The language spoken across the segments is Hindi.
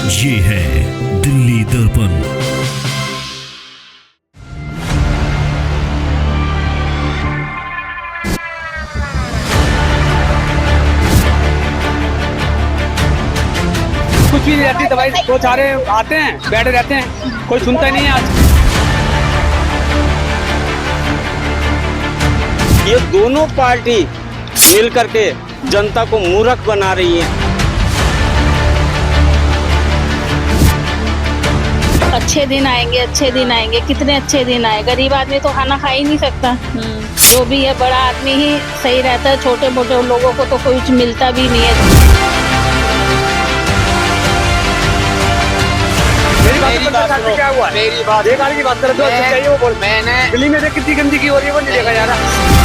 ये है दिल्ली दर्पण। कुछ भी नहीं रहती दवाई, वो सारे आते हैं बैठे रहते हैं, कोई सुनता नहीं है आज। ये दोनों पार्टी मिल करके जनता को मूर्ख बना रही है। अच्छे दिन आएंगे, अच्छे दिन आएंगे, कितने अच्छे दिन आए। गरीब आदमी तो खाना खा ही नहीं सकता। जो भी है बड़ा आदमी ही सही रहता है, छोटे मोटे लोगों को तो कुछ मिलता भी नहीं है। मेरी बात क्या हुआ? मेरी बात एक आने की बात कर दो, चाहिए वो बोल। मैंने दिल्ली में से कितनी गंदगी हो रही है वो नहीं देखा जा रहा।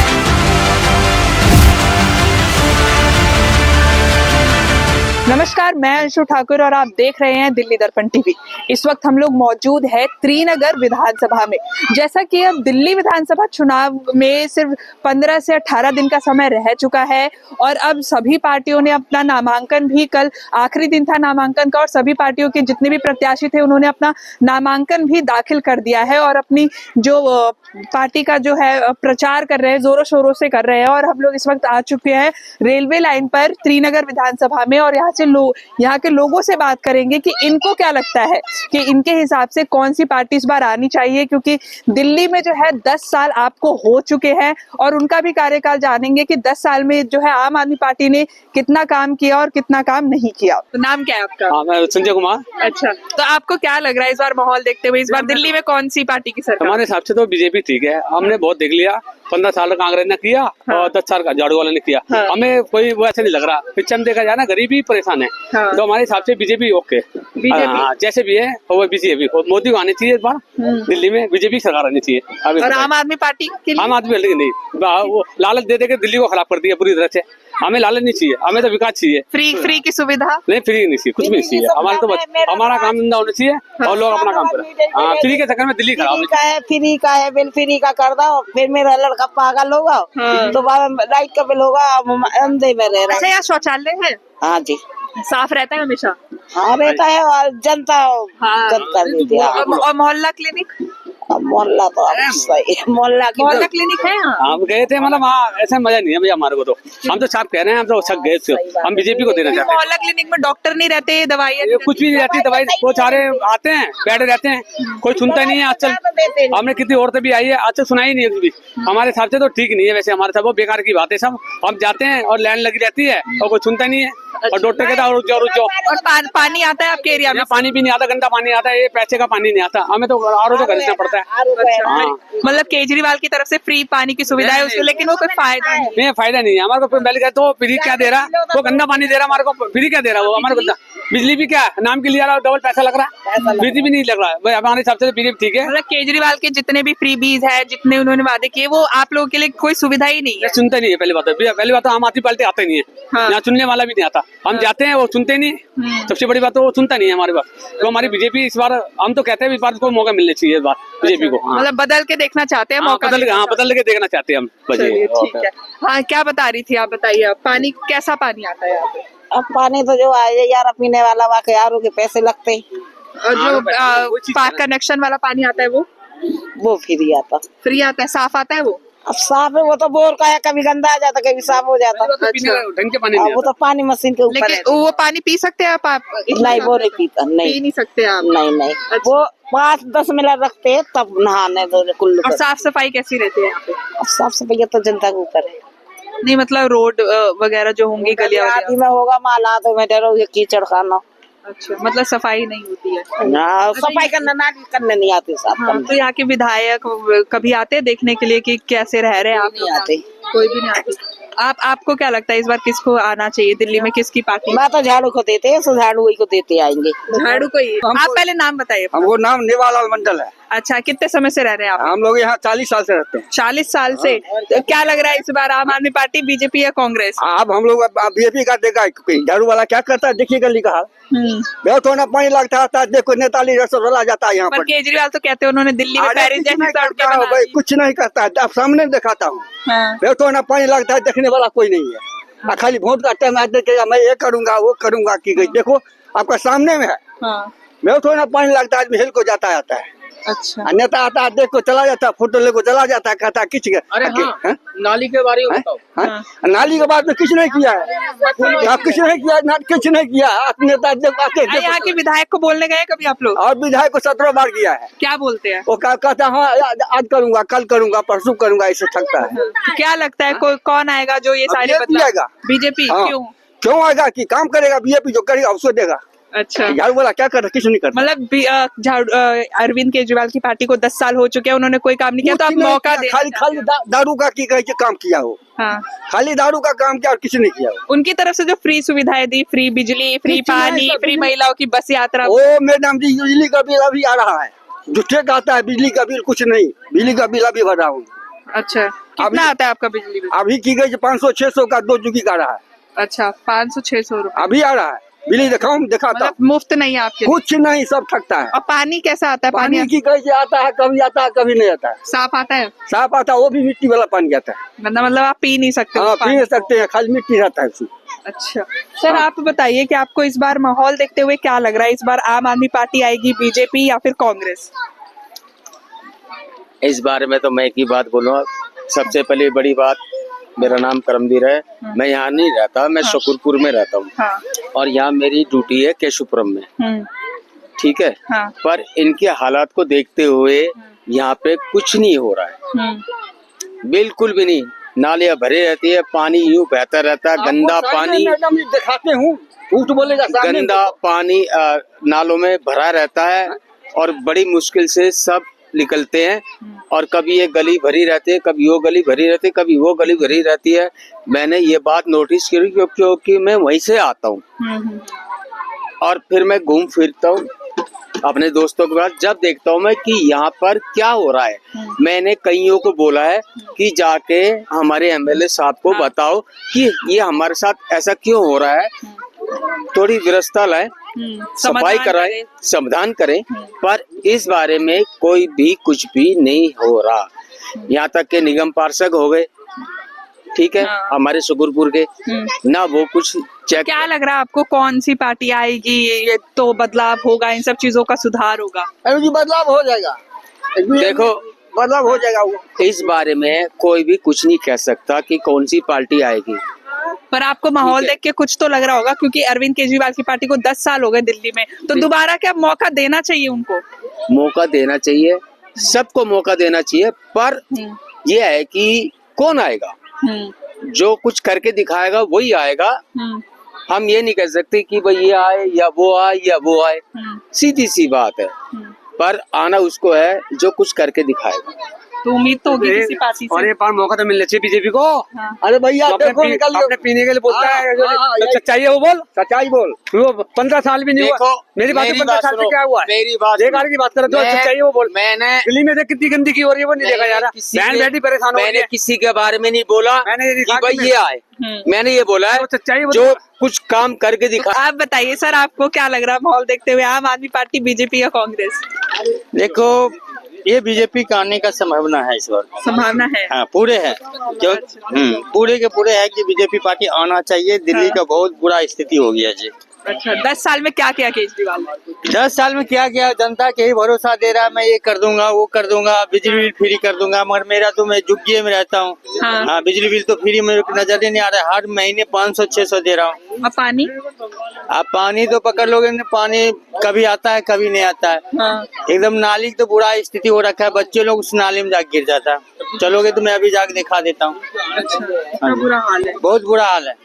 नमस्कार, मैं अंशु ठाकुर और आप देख रहे हैं दिल्ली दर्पण टीवी। इस वक्त हम लोग मौजूद है त्रिनगर विधानसभा में। जैसा कि अब दिल्ली विधानसभा चुनाव में सिर्फ 15 से 18 दिन का समय रह चुका है और अब सभी पार्टियों ने अपना नामांकन भी, कल आखिरी दिन था नामांकन का और सभी पार्टियों के जितने भी प्रत्याशी थे उन्होंने अपना नामांकन भी दाखिल कर दिया है और अपनी जो पार्टी का जो है प्रचार कर रहे हैं, जोरों शोरों से कर रहे हैं। और हम लोग इस वक्त आ चुके हैं रेलवे लाइन पर त्रिनगर विधानसभा में और यहाँ के लोगों से बात करेंगे कि इनको क्या लगता है कि इनके हिसाब से कौन सी पार्टी इस बार आनी चाहिए, क्योंकि दिल्ली में जो है 10 साल आपको हो चुके हैं और उनका भी कार्यकाल जानेंगे कि 10 साल में जो है आम आदमी पार्टी ने कितना काम किया और कितना काम नहीं किया। तो नाम क्या है आपका? हाँ, मैं संजय कुमार। अच्छा, तो आपको क्या लग रहा है इस बार माहौल देखते हुए, इस बार दिल्ली में कौन सी पार्टी की सरकार? हमारे हिसाब से तो बीजेपी ठीक है। हमने बहुत देख लिया, 15 साल कांग्रेस ने किया और 10 साल का झाड़ू वाले ने किया। हमें कोई वो ऐसा नहीं लग रहा। पिक्चर में देखा जाए ना, गरीबी परेशान है। तो हमारे हिसाब से बीजेपी ओके, जैसे भी है वो बीजेपी। मोदी को आनी चाहिए इस बार दिल्ली में, बीजेपी सरकार आनी चाहिए। और आम आदमी पार्टी के लिए? आम आदमी नहीं, वो लालच दे के दिल्ली को खराब कर दिया पूरी तरह से। हमें लालच नहीं चाहिए, हमें तो विकास चाहिए। फ्री की सुविधा नहीं, फ्री नहीं चाहिए, कुछ भी नहीं चाहिए। हमारे तो बस हमारा काम धंधा होना चाहिए और लोग अपना काम करें। फ्री के चक्कर में दिल्ली खराब है। फ्री का है, बिल फ्री का कर दो, फिर मेरा लड़का पागल होगा तो लाइट का बिल होगा, अंधे में रह रहा है। अच्छा, यहाँ शौचालय है? हाँ जी, साफ रहता है हमेशा? हाँ रहता है और जनता गंद कर देती है। और मोहल्ला क्लिनिक? मोहल्ला तो सही है, मोहल्ला क्लिनिक है यहाँ? हम गए थे, मतलब ऐसा मजा नहीं है भैया हमारे को। तो हम तो साफ कह रहे हैं, हम तो छक गए थे। हम बीजेपी को देना चाहते हैं। मोहल्ला क्लिनिक में डॉक्टर नहीं रहते, दवाई कुछ भी नहीं रहती दवाई, वो सारे आते हैं बैठे रहते हैं, कोई सुनता नहीं है। आजकल हमने कितनी औरतें भी आई है, आज तक सुनाई नहीं है। हमारे हिसाब से तो ठीक नहीं है वैसे। हमारे साथ वो बेकार की बात है सब। हम जाते हैं और लाइन लगी रहती है और कोई सुनता नहीं है और डॉक्टर कहता है रुक जाओ। और पानी आता है आपके एरिया में? पानी भी नहीं आता, गंदा पानी आता है, ये पैसे का पानी नहीं आता। हमें तो आरओ से खरीदना पड़ता है। मतलब केजरीवाल की तरफ से फ्री पानी की सुविधा है उसको, लेकिन वो कोई फायदा नहीं। फायदा नहीं है हमारे को। पहले कहते तो फ्री क्या दे रहा, वो गंदा पानी दे रहा हमारे को। फ्री क्या दे रहा वो हमारे को? बिजली भी क्या नाम के लिए डबल पैसा लग रहा है, बिजली भी नहीं लग रहा है। हमारे हिसाब से बीजेपी ठीक है। मतलब केजरीवाल के जितने भी फ्री बीज है, जितने उन्होंने वादे किए, वो आप लोगों के लिए कोई सुविधा ही नहीं है? सुनते नहीं है। पहली बात तो आम आदमी पार्टी आता ही नहीं है यहाँ, सुनने वाला भी नहीं आता। हम जाते हैं वो सुनते नहीं। सबसे बड़ी बात तो वो सुनता नहीं है हमारी बात। तो हमारी बीजेपी इस बार, हम तो कहते हैं इस बार को मौका मिलना चाहिए इस बार बीजेपी को। मतलब बदल के देखना चाहते हैं, मौका बदल के देखना चाहते हैं हम। ठीक है। हाँ, क्या बता रही थी आप? बताइए आप। पानी कैसा पानी आता है यहाँ पे? अब पानी तो जो आए यार पीने वाला, वाकई यारों के पैसे लगते हैं। और जो पार्क कनेक्शन वाला पानी आता है वो फ्री आता? फ्री आता है, साफ आता है वो? अब साफ है वो तो बोर का है, कभी गंदा आ जाता कभी साफ हो जाता। ढंग के पानी वो तो पानी मशीन के ऊपर है। वो पानी पी सकते हैं आप? नहीं, वो नहीं पीता। नहीं, पी नहीं सकते आप? नहीं। अच्छा। वो 5-10 मिनट रखते हैं तब नहाने दो कुल्लू। और साफ सफाई कैसी रहती है यहाँ पे? अब साफ सफाई तो जनता के ऊपर है। नहीं, मतलब रोड वगैरह जो होंगी, गलियां आदि में होगा, माला तो में डरोगे कीचड़ खाना। अच्छा, मतलब सफाई नहीं होती है? सफाई करने नहीं आती साहब। हाँ, तो यहाँ के विधायक कभी आते हैं देखने के लिए कि कैसे रह रहे हैं आप? नहीं आते, कोई भी नहीं आते। आपको क्या लगता है इस बार किसको आना चाहिए दिल्ली में, किसकी पार्टी? मैं तो झाड़ू को देते हैं, झाड़ू को देते आएंगे। झाड़ू को ही? आप पहले नाम बताइए। वो नाम नेवालाल मंडल है। अच्छा, कितने समय से रह रहे हैं आप? हम लोग यहाँ 40 साल से रहते हैं। 40 साल से? तो क्या लग रहा है इस बार आम आदमी पार्टी, बीजेपी या कांग्रेस? अब हम लोग बीजेपी का देखा, झाड़ू वाला क्या करता है देखिए गली का हाल। थोड़ा पानी लगता है, देखो नेताली रसोला जाता है यहाँ पर। केजरीवाल तो कहते हैं उन्होंने दिल्ली में पेरिस जैसी सड़कें बना दी। कुछ नहीं करता है, अब सामने दिखाता हूँ। थोड़ा पानी लगता है, देखने वाला कोई नहीं है। खाली वोट का टाइम मैं ये करूंगा वो करूंगा की गई। देखो आपका सामने में है। हाँ, मेरे थोड़ा ना पानी लगता है, आदमी हिल को जाता आता है। अच्छा। नेता आता है, देख को चला जाता है, फोटो लेको चला जाता है, कहता है किच अरे हाँ, नाली के बारे में बताओ। नाली के बाद में कुछ नहीं किया है, कुछ नहीं किया, कुछ नहीं किया। आप नेता जब आते यहाँ के विधायक को बोलने गए कभी आप लोग? और विधायक को 17 बार किया है। क्या बोलते हैं? वो कहता है हाँ आज करूंगा, कल करूंगा, परसों करूंगा, ऐसे थकता है। तो क्या लगता है कौन आएगा जो ये सारे BJP आएगा। बीजेपी? हाँ। क्यों आएगा कि काम करेगा, बीजेपी जो करेगा उसको देगा। अच्छा, झाड़ू वाला क्या करता, कुछ नहीं करता। मतलब अरविंद केजरीवाल की पार्टी को 10 साल हो चुके हैं, उन्होंने कोई काम नहीं किया, तो आप मौका दे। खाली दारू का की कहे काम किया हो। हाँ, खाली दारू का काम किया और किसी नहीं किया हो। उनकी तरफ से जो फ्री सुविधाएं दी, फ्री बिजली, फ्री कुछ नहीं, पानी, सब फ्री बिजली- महिलाओं की बस यात्रा। ओ मैडम जी, बिजली का बिल अभी आ रहा है, झूठे का आता है बिजली का बिल, कुछ नहीं, बिजली का बिल अभी भर रहा हूँ। अच्छा, कितना आता है आपका बिजली बिल? अभी की गई 500-600 का 2 जुगी का रहा है, अच्छा, 500-600 रुपए। अभी आ रहा है। बिजली दिखाऊं, दिखाता मतलब मुफ्त नहीं है आपके लिए? कुछ नहीं, सब ठगता है। और पानी कैसा आता है? पानी की कैसे आता है, कभी आता है कभी नहीं आता है। साफ आता है? साफ आता है, वो भी मिट्टी वाला पानी आता है। मतलब आप पी नहीं सकते हाँ, वो पी पानी? नहीं सकते हैं, खाली मिट्टी रहता है उसमें। अच्छा सर, आप बताइए कि आपको इस बार माहौल देखते हुए क्या लग रहा है? इस बार आम आदमी पार्टी आएगी, बीजेपी या फिर कांग्रेस? इस बारे में तो मैं एक ही बात बोलूँगा। सबसे पहले बड़ी बात, मेरा नाम करमवीर है, मैं यहाँ नहीं रहता, मैं शकरपुर में रहता हूँ। हाँ। और यहाँ मेरी ड्यूटी है केशवपुरम में, ठीक है। हाँ। पर इनके हालात को देखते हुए यहाँ पे कुछ नहीं हो रहा है, बिल्कुल भी नहीं। नालियाँ भरे रहती है, पानी यूं बहता रहता है, गंदा पानी, दिखाते हूँ, झूठ बोलेगा सामने। गंदा पानी नालों में भरा रहता है और बड़ी मुश्किल से सब निकलते हैं। और कभी ये गली भरी रहती है, कभी वो गली भरी रहती है, कभी वो गली भरी रहती है। मैंने ये बात नोटिस की क्योंकि मैं वहीं से आता हूँ और फिर मैं घूम फिरता हूँ अपने दोस्तों के पास। जब देखता हूँ मैं कि यहाँ पर क्या हो रहा है, मैंने कईयों को बोला है कि जाके हमारे एमएलए साहब को बताओ कि ये हमारे साथ ऐसा क्यों हो रहा है, थोड़ी व्यवस्था लाए, सफाई कराएं, समाधान करें। पर इस बारे में कोई भी कुछ भी नहीं हो रहा। यहाँ तक के निगम पार्षद हो गए, ठीक है, हमारे शकरपुर के, ना वो कुछ चेक। क्या लग रहा है आपको, कौन सी पार्टी आएगी ये तो बदलाव होगा, इन सब चीजों का सुधार होगा? अरे जी बदलाव हो जाएगा, देखो बदलाव हो जाएगा। वो इस बारे में कोई भी कुछ नहीं कह सकता कि कौन सी पार्टी आएगी। पर आपको माहौल देख के कुछ तो लग रहा होगा, क्योंकि अरविंद केजरीवाल की पार्टी को 10 साल हो गए दिल्ली में, तो दोबारा क्या मौका देना चाहिए उनको? मौका देना चाहिए, सबको मौका देना चाहिए। पर ये है कि कौन आएगा, जो कुछ करके दिखाएगा वही आएगा। हम ये नहीं कह सकते कि भाई ये आए या वो आए या वो आए, सीधी सी बात है। पर आना उसको है जो कुछ करके दिखाएगा। तो उम्मीद तो होगी किसी पार्टी से। और ये बार मौका तो मिलना चाहिए बीजेपी को। अरे भैया देखो, निकल अपने पीने के लिए बोलता है, हाँ, सच्चाई है वो बोल, सच्चाई बोल। वो 15 साल भी नहीं हुआ। देखो, मेरी बात 15 साल से क्या हुआ है? मेरी बात बेकार की बात कर रहे हो, सच्चाई है वो बोल। मैंने दिल्ली में देख कितनी गंदगी हो रही है, वो नहीं देखा जा रहा। बहन बेटी परेशान हो रही मैंने है। किसी के बारे में नहीं बोला मैंने कि भाई ये आए, मैंने ये बोला है सच्चाई जो कुछ काम करके दिखा। आप बताइए सर, आपको क्या लग रहा है माहौल देखते हुए, आम आदमी पार्टी, बीजेपी या कांग्रेस? देखो, ये बीजेपी का आने का संभावना है इस बार, संभावना है। हाँ पूरे है, क्यों पूरे के पूरे है कि बीजेपी पार्टी आना चाहिए। दिल्ली का बहुत बुरा स्थिति हो गया जी। अच्छा, 10 साल में क्या किया केजरीवाल ने? 10 साल में क्या किया, जनता के ही भरोसा दे रहा है, मैं ये कर दूंगा वो कर दूंगा, बिजली बिल फ्री कर दूंगा। मगर मेरा तो, मैं झुग्गी में रहता हूँ, हाँ बिजली बिल तो फ्री मेरे को नजर ही नहीं आ रहा है। हर महीने 500-600 दे रहा हूँ। और पानी? आप पानी तो पकड़ लोगे, पानी कभी आता है कभी नहीं आता है। एकदम नाली की तो बुरा स्थिति हो रखा है, बच्चे लोग उस नाली में जाके गिर जाता है। चलोगे तो मैं अभी जाके दिखा देता हूँ। अच्छा, बुरा हाल है, बहुत बुरा हाल है।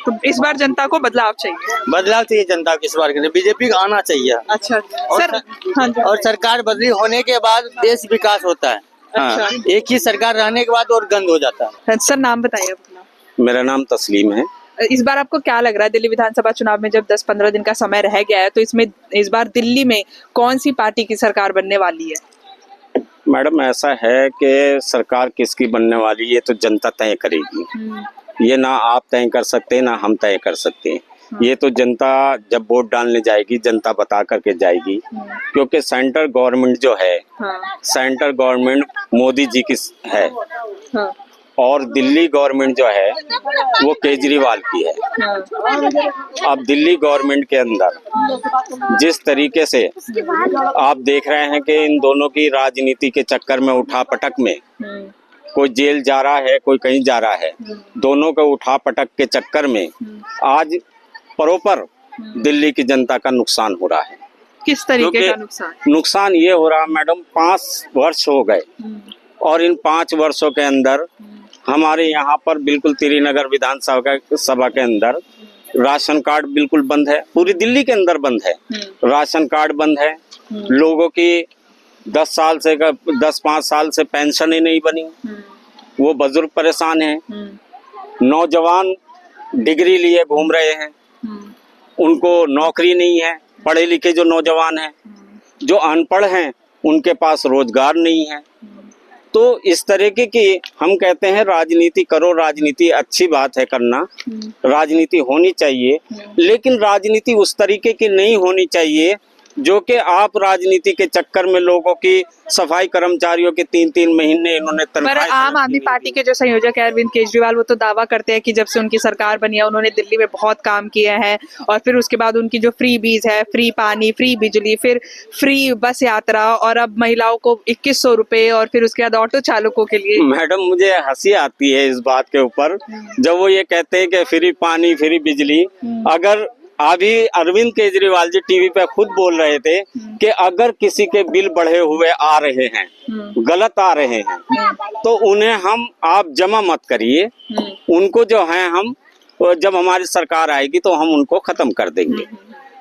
तो इस बार जनता को बदलाव चाहिए। बदलाव चाहिए जनता को इस बार के लिए, बीजेपी को आना चाहिए। अच्छा सर, हाँ जी। और सरकार बदली होने के बाद देश विकास होता है। हाँ, एक ही सरकार रहने के बाद और गंद हो जाता है। सर नाम बताइए अपना। मेरा नाम तस्लीम है। इस बार आपको क्या लग रहा है, दिल्ली विधानसभा चुनाव में जब 10-15 दिन का समय रह गया है, तो इसमें इस बार दिल्ली में कौन सी पार्टी की सरकार बनने वाली है? मैडम ऐसा है कि सरकार किसकी बनने वाली है तो जनता तय करेगी। ये ना आप तय कर सकते हैं ना हम तय कर सकते हैं। ये तो जनता जब वोट डालने जाएगी, जनता बता करके जाएगी। क्योंकि सेंट्रल गवर्नमेंट जो है, सेंट्रल गवर्नमेंट मोदी जी की है, और दिल्ली गवर्नमेंट जो है वो केजरीवाल की है। अब दिल्ली गवर्नमेंट के अंदर जिस तरीके से आप देख रहे हैं कि इन दोनों की राजनीति के चक्कर में उठापटक में कोई जेल जा रहा है, कोई कहीं जा रहा है, दोनों के उठापटक के चक्कर में आज प्रॉपर दिल्ली की जनता का नुकसान हो रहा है। किस तरीके का नुकसान? नुकसान ये हो रहा मैडम, 5 वर्ष हो गए और इन 5 वर्षों के अंदर हमारे यहाँ पर बिल्कुल त्रिनगर विधानसभा के अंदर राशन कार्ड बिल्कुल बंद है, पूरी दिल्ली के अंदर बंद है। राशन कार्ड बंद है, लोगों की 10-5 साल से पेंशन ही नहीं बनी, वो बुजुर्ग परेशान हैं, नौजवान डिग्री लिए घूम रहे हैं, उनको नौकरी नहीं है, पढ़े लिखे जो नौजवान हैं, जो अनपढ़ हैं उनके पास रोजगार नहीं है। तो इस तरीके की हम कहते हैं राजनीति करो, राजनीति अच्छी बात है करना, राजनीति होनी चाहिए, लेकिन राजनीति उस तरीके की नहीं होनी चाहिए जो कि आप राजनीति के चक्कर में लोगों की सफाई कर्मचारियों के 3-3 महीने इन्होंने पर आम आदमी पार्टी के जो संयोजक है अरविंद केजरीवाल, वो तो दावा करते हैं कि जब से उनकी सरकार बनी है उन्होंने दिल्ली में बहुत काम किया है, और फिर उसके बाद उनकी जो फ्री बीज है, फ्री पानी, फ्री बिजली, फिर फ्री बस यात्रा, और अब महिलाओं को 2100 रुपए, और फिर उसके बाद ऑटो चालकों के लिए। मैडम मुझे हंसी आती है इस बात के ऊपर जब वो ये कहते हैं कि फ्री पानी, फ्री बिजली। अगर अभी अरविंद केजरीवाल जी टीवी पे खुद बोल रहे थे कि अगर किसी के बिल बढ़े हुए आ रहे हैं, गलत आ रहे हैं, तो उन्हें आप जमा मत करिए, उनको जो है हम जब हमारी सरकार आएगी तो हम उनको खत्म कर देंगे।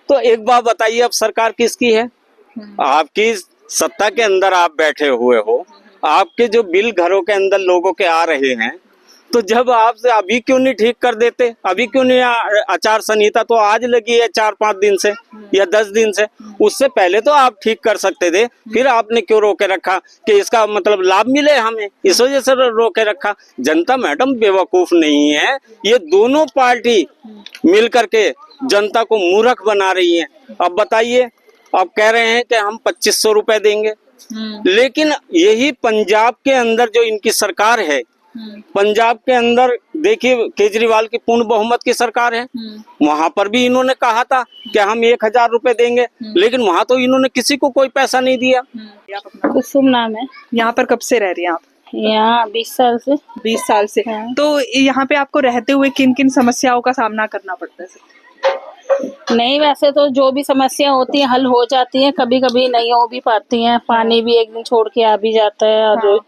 तो एक बात बताइए, अब सरकार किसकी है? आपकी सत्ता के अंदर आप बैठे हुए हो, आपके जो बिल घरों के अंदर लोगों के आ रहे हैं, तो जब आपसे अभी क्यों नहीं ठीक कर देते? अभी क्यों नहीं? आचार संहिता तो आज लगी है 4-5 दिन से या 10 दिन से, उससे पहले तो आप ठीक कर सकते थे। फिर आपने क्यों रोके रखा कि इसका मतलब लाभ मिले हमें, इस वजह से रोके रखा। जनता मैडम बेवकूफ नहीं है, ये दोनों पार्टी मिल करके जनता को मूर्ख बना रही है। अब बताइए, अब कह रहे हैं कि हम 2500 रुपए देंगे, लेकिन यही पंजाब के अंदर जो इनकी सरकार है, पंजाब के अंदर देखिए केजरीवाल की पूर्ण बहुमत की सरकार है, वहां पर भी इन्होंने कहा था कि हम 1000 रुपए देंगे, लेकिन वहां तो इन्होंने किसी को कोई पैसा नहीं दिया। कुसुम नाम है। यहाँ पर कब से रह रही हैं आप? यहाँ 20 साल से। 20 साल से। हाँ। तो यहाँ पे आपको रहते हुए किन किन समस्याओं का सामना करना पड़ता है? नहीं, वैसे तो जो भी समस्या होती है हल हो जाती है, कभी कभी नहीं हो भी पाती हैं। पानी भी एक दिन छोड़ के आ भी जाता है, और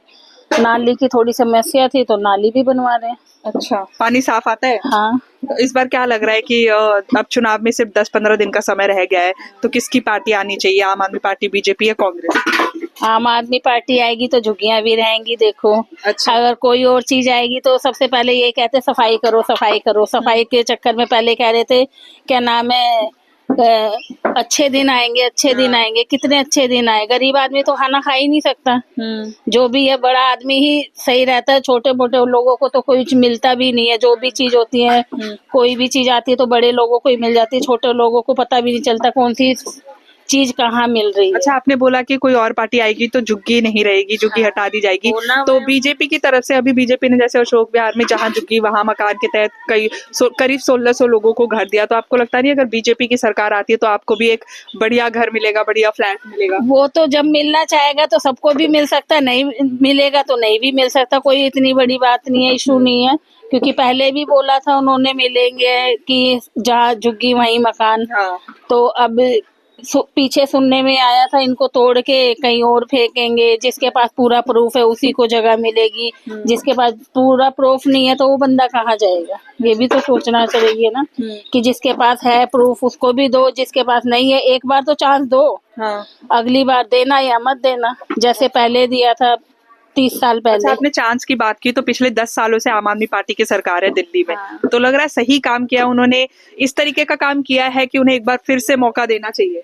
नाली की थोड़ी समस्या थी तो नाली भी बनवा रहे हैं। अच्छा, पानी साफ आता है? हाँ। इस बार क्या लग रहा है कि अब चुनाव में सिर्फ 10-15 दिन का समय रह गया है, तो किसकी पार्टी आनी चाहिए? आम आदमी पार्टी, बीजेपी या कांग्रेस? आम आदमी पार्टी आएगी तो झुग्गियां भी रहेंगी। देखो, अच्छा। अगर कोई और चीज आएगी तो सबसे पहले ये कहते सफाई करो, सफाई करो। सफाई के चक्कर में पहले कह रहे थे क्या नाम है, अच्छे दिन आएंगे, अच्छे दिन आएंगे। कितने अच्छे दिन आए? गरीब आदमी तो खाना खा ही नहीं सकता। जो भी है बड़ा आदमी ही सही रहता है, छोटे मोटे लोगों को तो कोई मिलता भी नहीं है। जो भी चीज होती है, कोई भी चीज आती है तो बड़े लोगों को ही मिल जाती है, छोटे लोगों को पता भी नहीं चलता कौन सी चीज कहाँ मिल रही है। अच्छा, आपने बोला कि कोई और पार्टी आएगी तो झुग्गी नहीं रहेगी, झुग्गी हटा दी जाएगी। तो बीजेपी की तरफ से अभी बीजेपी ने जैसे अशोक विहार में जहाँ झुग्गी वहाँ मकान के तहत करीब 1600 लोगों को घर दिया, तो आपको लगता नहीं अगर बीजेपी की सरकार आती है तो आपको भी एक बढ़िया घर मिलेगा, बढ़िया फ्लैट मिलेगा? वो तो जब मिलना चाहेगा तो सबको भी मिल सकता है, नहीं मिलेगा तो नहीं भी मिल सकता। कोई इतनी बड़ी बात नहीं है, इशू नहीं है, क्योंकि पहले भी बोला था उन्होंने मिलेंगे कि जहाँ झुग्गी वहीं मकान। तो अब पीछे सुनने में आया था इनको तोड़ के कहीं और फेंकेंगे, जिसके पास पूरा प्रूफ है उसी को जगह मिलेगी, जिसके पास पूरा प्रूफ नहीं है तो वो बंदा कहाँ जाएगा? ये भी तो सोचना चाहिए ना कि जिसके पास है प्रूफ उसको भी दो, जिसके पास नहीं है एक बार तो चांस दो। अगली बार देना या मत देना, जैसे पहले दिया था 30 साल पहले। अच्छा, आपने चांस की बात की, तो पिछले 10 सालों से आम आदमी पार्टी की सरकार है दिल्ली में। तो लग रहा है सही काम किया उन्होंने, इस तरीके का काम किया है कि उन्हें एक बार फिर से मौका देना चाहिए?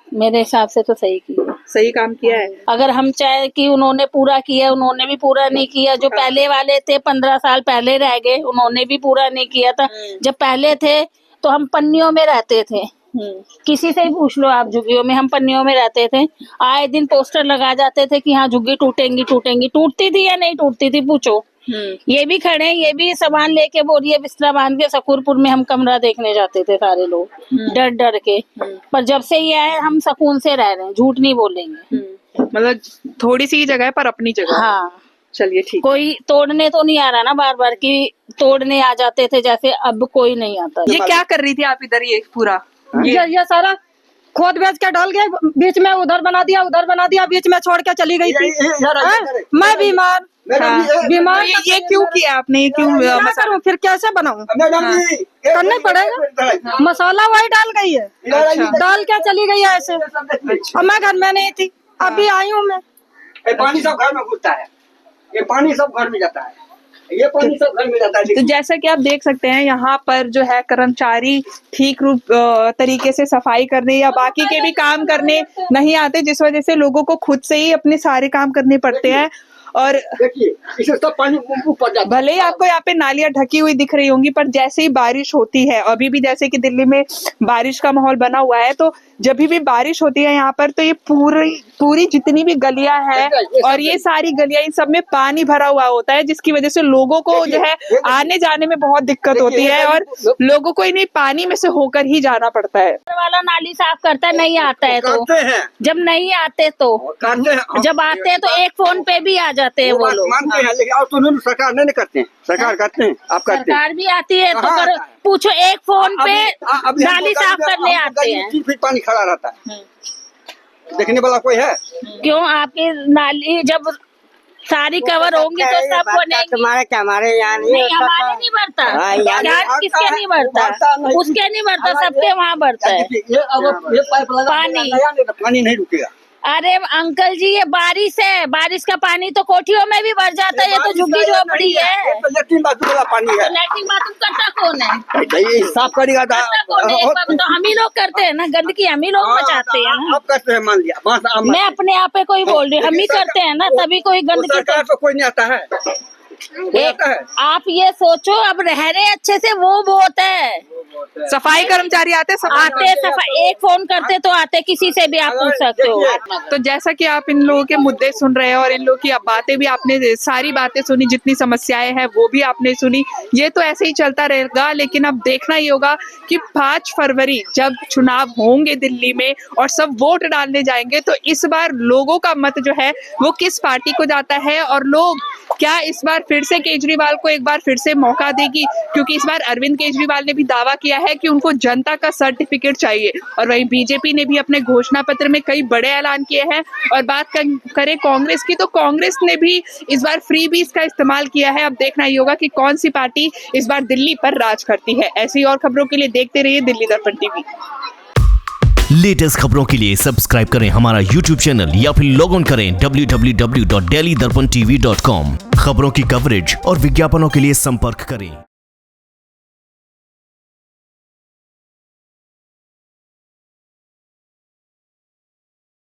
मेरे हिसाब से तो सही किया, सही काम किया है। अगर हम चाहे कि उन्होंने पूरा किया, उन्होंने भी पूरा नहीं किया। जो पहले वाले थे 15 साल पहले रह गए, उन्होंने भी पूरा नहीं किया था। जब पहले थे तो हम पन्नियों में रहते थे, किसी से ही पूछ लो आप, झुग्गियों में हम पन्नियों में रहते थे। आए दिन पोस्टर लगा जाते थे कि हाँ झुग्गी टूटेंगी टूटेंगी। टूटती थी या नहीं टूटती थी? पूछो। ये भी खड़े हैं, ये भी सामान लेके बोरिए बिस्तरा बांध के सकूरपुर में हम कमरा देखने जाते थे सारे लोग डर डर के। पर जब से ये आए हम सुकून से रह रहे हैं, झूठ नहीं बोलेंगे। मतलब थोड़ी सी जगह है पर अपनी जगह। हाँ चलिए ठीक। कोई तोड़ने तो नहीं आ रहा ना बार बार की तोड़ने आ जाते थे जैसे, अब कोई नहीं आता। ये क्या कर रही थी आप इधर? ये पूरा ये सारा खोद बेच के डाल गए, बीच में उधर बना दिया, उधर बना दिया, बीच में छोड़ के चली गई थी। मैं बीमार बीमार। ये क्यों किया आपने? ये क्यों क्या करूं फिर, कैसे बनाऊं? करना पड़ेगा। मसाला वही डाल गई है, डाल के चली गई है ऐसे। अब मैं घर में नहीं थी, अभी आई हूँ मैं। पानी सब घर में घुसता है, ये पानी सब घर में जाता है, ये पानी सब घर में जाता है। तो जैसा कि आप देख सकते हैं यहाँ पर जो है कर्मचारी ठीक रूप तरीके से सफाई करने या बाकी के भी काम करने नहीं आते, जिस वजह से लोगों को खुद से ही अपने सारे काम करने पड़ते हैं। और देखिए इसे सब पानी ऊपर जाता है। भले ही आपको यहाँ पे नालियां ढकी हुई दिख रही होंगी, पर जैसे ही बारिश होती है, अभी भी जैसे कि दिल्ली में बारिश का माहौल बना हुआ है, तो जब भी बारिश होती है यहाँ पर तो ये पूरी जितनी भी गलियां हैं और ये सारी गलियां, इन सब में पानी भरा हुआ होता है, जिसकी वजह से लोगों को जो है आने जाने में बहुत दिक्कत होती है और लोगों को इन्हीं पानी में से होकर ही जाना पड़ता है। वाला नाली साफ करता है, नहीं आता है तो जब नहीं आते तो जब आते हैं तो एक फोन पे भी आ जाते हैं वो लोग। मानते हैं लेकिन और तो सरकार नहीं करते हैं, सरकार करते हैं, आप करते हैं। सरकार भी आती है तो कर पूछो, एक फोन पे नाली साफ करने आते हैं। 3 फीट पानी खड़ा रहता है, देखने वाला कोई है? क्यों आपकी नाली जब सारी कवर होंगी तो सब बनेगी। तुम्हारे क्या हमारे यहाँ नहीं, हमारे नहीं बढ़ता, किसके नहीं बढ़ता, उसके नहीं बढ़ता, सबके वहाँ बढ़ता है पानी नहीं रुकेगा। अरे अंकल जी ये बारिश है, बारिश का पानी तो कोठियों में भी भर जाता है, ये तो झुग्गी झोपड़ी है। लेट्रिन बाथरूम वाला पानी है, लैट्रिन बाथरूम करता कौन है? साफ करेगा तो हम ही लोग करते हैं ना, गंदगी हम ही लोग मचाते हैं ना। आप करते हैं, मान लिया। मैं अपने आप पे कोई बोल रही, हम ही करते हैं ना, तभी कोई गंदगी। सरकार तो कोई नहीं आता है। आप ये सोचो, अब रह रहे अच्छे से वो बहुत है। सफाई कर्मचारी आते सफाई एक फोन करते तो आते, किसी से भी आप पूछ सकते हो। तो जैसा कि आप इन लोगों के मुद्दे सुन रहे हैं और इन लोगों की बातें भी आपने सारी बातें सुनी, जितनी समस्याएं हैं वो भी आपने सुनी। ये तो ऐसे ही चलता रहेगा, लेकिन अब देखना ही होगा कि 5 फरवरी जब चुनाव होंगे दिल्ली में और सब वोट डालने जाएंगे, तो इस बार लोगों का मत जो है वो किस पार्टी को जाता है और लोग क्या इस बार फिर से केजरीवाल को एक बार फिर से मौका देगी, क्योंकि इस बार अरविंद केजरीवाल ने भी दावा किया है कि उनको जनता का सर्टिफिकेट चाहिए। और वहीं बीजेपी ने भी अपने घोषणा पत्र में कई बड़े ऐलान किए हैं। और बात करें कांग्रेस की, तो कांग्रेस ने भी इस बार फ्रीबीज का इस्तेमाल किया है। अब देखना ही होगा कि कौन सी पार्टी इस बार दिल्ली पर राज करती है। ऐसी और खबरों के लिए देखते रहिए दिल्ली दर्पण टीवी। लेटेस्ट खबरों के लिए सब्सक्राइब करें हमारा YouTube चैनल या फिर लॉग ऑन करें www.delhidarpantv.com। खबरों की कवरेज और विज्ञापनों के लिए संपर्क करें।